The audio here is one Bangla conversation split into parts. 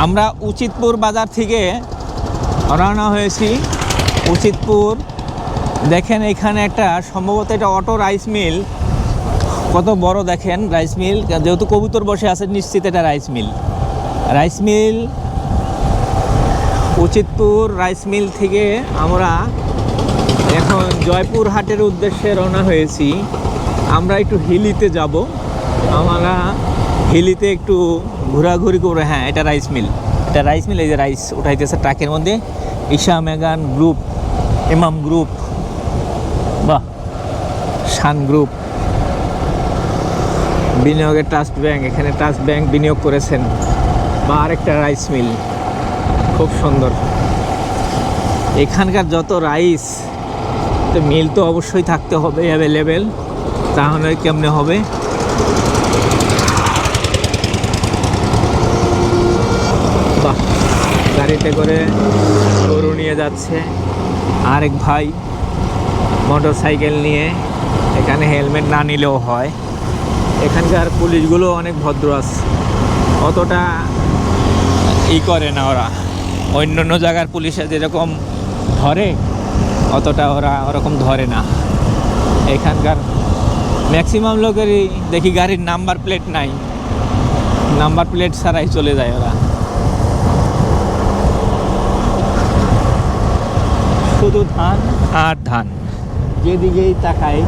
আমরা উচিতপুর বাজার থেকে রওনা হয়েছি। উচিতপুর দেখেন, এখানে একটা সম্ভবত এটা অটো রাইস মিল। কত বড় দেখেন রাইস মিল, যেহেতু কবুতর বসে আছে নিশ্চিত এটা rice mill. Rice mill, Uchitpur rice mill থেকে আমরা এখন জয়পুর হাটের উদ্দেশ্যে রওনা হয়েছি। আমরা একটু হিলিতে যাব, আমরা হিলিতে একটু ঘোরাঘুরি করবো। হ্যাঁ, এটা রাইস মিল, এটা রাইস মিল। এই যে রাইস উঠাইতেছে ট্রাকের মধ্যে, ঈশা মেগান গ্রুপ, ইমাম গ্রুপ, বাহ, শান গ্রুপ, বিনিয়োগের ট্রাস্ট ব্যাংক, এখানে ট্রাস্ট ব্যাংক বিনিয়োগ করেছেন। বা আরেকটা রাইস মিল, খুব সুন্দর। এখানকার যত রাইস, তো মিল তো অবশ্যই থাকতে হবে অ্যাভেলেবেল, তাহলে কেমনে হবে। বাহ, গাড়িতে করে গরু নিয়ে যাচ্ছে আরেক ভাই মোটর সাইকেল নিয়ে। এখানে হেলমেট না নিলেও হয়। এখানকার পুলিশগুলো অনেক ভদ্র আছে, অতটা করে না ওরা। অন্য অন্য জায়গার পুলিশে যেরকম ধরে, অতটা ওরা ওরকম ধরে না। এখানকার ম্যাক্সিমাম লোকেরই দেখি গাড়ির নাম্বার প্লেট নাই, নাম্বার প্লেট ছাড়াই চলে যায় ওরা। শুধু ধান আর ধান, যেদিকেই তাকাই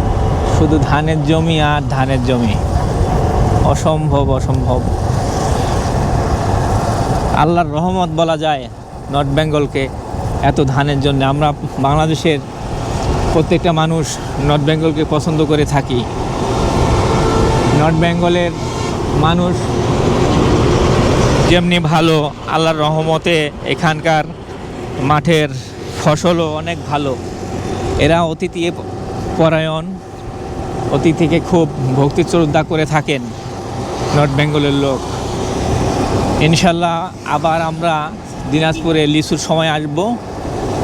শুধু ধানের জমি আর ধানের জমি। অসম্ভব অসম্ভব। আল্লাহর রহমত বলা যায় নর্থ বেঙ্গলকে, এত ধানের জন্য। আমরা বাংলাদেশের প্রত্যেকটা মানুষ নর্থ বেঙ্গলকে পছন্দ করে থাকি। নর্থ বেঙ্গলের মানুষ যেমনি ভালো, আল্লাহর রহমতে এখানকার মাঠের ফসলও অনেক ভালো। এরা অতিথি পরায়ণ, অতিথিকে খুব ভক্তি শ্রদ্ধা করে থাকেন নর্থ বেঙ্গলের লোক। ইনশাল্লাহ আবার আমরা দিনাজপুরে লিচুর সময় আসব।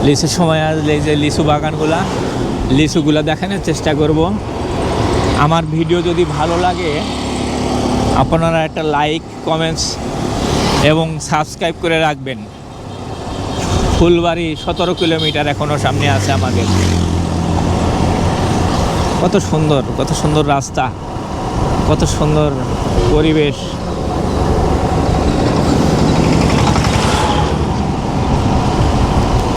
লিচুর সময় আসলে এই যে লিচু বাগানগুলা, লিচুগুলা দেখানোর চেষ্টা করব। আমার ভিডিও যদি ভালো লাগে আপনারা একটা লাইক, কমেন্টস এবং সাবস্ক্রাইব করে রাখবেন। ফুলবাড়ি 17 কিলোমিটার এখনও সামনে আছে আমাদের। কত সুন্দর, কত সুন্দর রাস্তা, কত সুন্দর পরিবেশ।